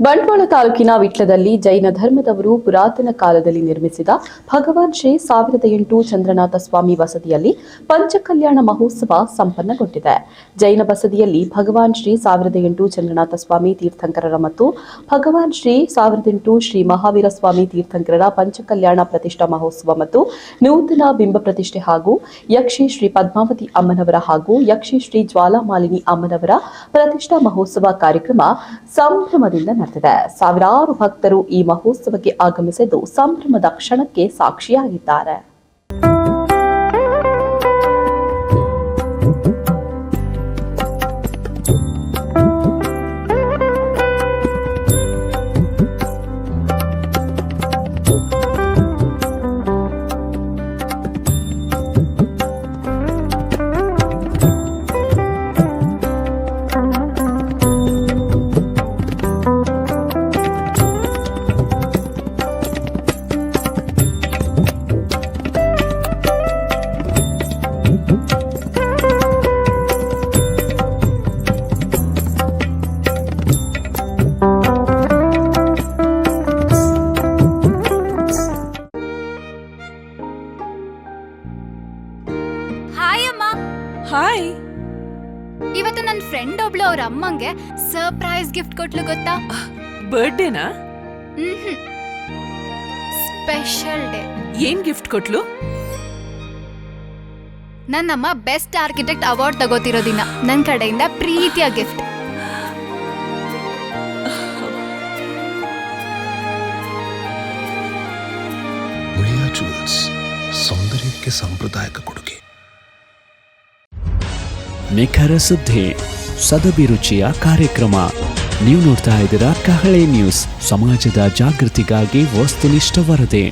ಬಂಟ್ವಾಳ ತಾಲೂಕಿನ ವಿಟ್ಲದಲ್ಲಿ ಜೈನ ಧರ್ಮದವರು ಪುರಾತನ ಕಾಲದಲ್ಲಿ ನಿರ್ಮಿಸಿದ ಭಗವಾನ್ ಶ್ರೀ 1008 ಚಂದ್ರನಾಥ ಸ್ವಾಮಿ ಬಸದಿಯಲ್ಲಿ ಪಂಚಕಲ್ಯಾಣ ಮಹೋತ್ಸವ ಸಂಪನ್ನಗೊಂಡಿದೆ. ಜೈನ ಬಸದಿಯಲ್ಲಿ ಭಗವಾನ್ ಶ್ರೀ 1008 ಚಂದ್ರನಾಥ ಸ್ವಾಮಿ ತೀರ್ಥಂಕರರ ಮತ್ತು ಭಗವಾನ್ ಶ್ರೀ 1008 ಶ್ರೀ ಮಹಾವೀರ ಸ್ವಾಮಿ ತೀರ್ಥಂಕರರ ಪಂಚಕಲ್ಯಾಣ ಪ್ರತಿಷ್ಠಾ ಮಹೋತ್ಸವ ಮತ್ತು ನೂತನ ಬಿಂಬ ಪ್ರತಿಷ್ಠೆ ಹಾಗೂ ಯಕ್ಷಿ ಶ್ರೀ ಪದ್ಮಾವತಿ ಅಮ್ಮನವರ ಹಾಗೂ ಯಕ್ಷಿ ಶ್ರೀ ಜ್ವಾಲಾಮಾಲಿನಿ ಅಮ್ಮನವರ ಪ್ರತಿಷ್ಠಾ ಮಹೋತ್ಸವ ಕಾರ್ಯಕ್ರಮ ಸಂಭ್ರಮದಿಂದ ನಡೆದಿದೆ. ಸಾವಿರಾರು ಭಕ್ತರು ಈ ಮಹೋತ್ಸವಕ್ಕೆ ಆಗಮಿಸಿದ್ದು ಸಂಭ್ರಮದ ಕ್ಷಣಕ್ಕೆ ಸಾಕ್ಷಿಯಾಗಿದ್ದಾರೆ. ಹಾಯ್ ಅಮ್ಮ. ಹಾಯ್. ಇವತ್ತು ನನ್ನ ಫ್ರೆಂಡ್ ಒಬ್ಳು ಅವ್ರ ಅಮ್ಮಂಗೆ ಸರ್ಪ್ರೈಸ್ ಗಿಫ್ಟ್ ಕೊಟ್ಲು ಗೊತ್ತಾ? ಬರ್ಡೇನಾ? Special day. ಏನ್ ಗಿಫ್ಟ್ ಕೊಟ್ಲು? ನನ್ನಮ್ಮ ಬೆಸ್ಟ್ ಆರ್ಕಿಟೆಕ್ಟ್ ಅವಾರ್ಡ್ ತಗೋತಿರೋ ದಿನ ನನ್ನ ಕಡೆಯಿಂದ ಪ್ರೀತಿಯ ಗಿಫ್ಟ್. ಮುಳಿಯಾ ಜುವೆಲ್ಸ್, ಸೌಂದರ್ಯಕ್ಕೆ ಸಾಂಪ್ರದಾಯಿಕ ಕೊಡುಗೆ. ನಿಖರ ಸುದ್ದಿ, ಸದಭಿರುಚಿಯ ಕಾರ್ಯಕ್ರಮ. ನೀವು ನೋಡ್ತಾ ಇದ್ದೀರಾ ಕಹಳೆ ನ್ಯೂಸ್, ಸಮಾಜದ ಜಾಗೃತಿಗಾಗಿ ವಸ್ತುನಿಷ್ಠ ವರದಿ.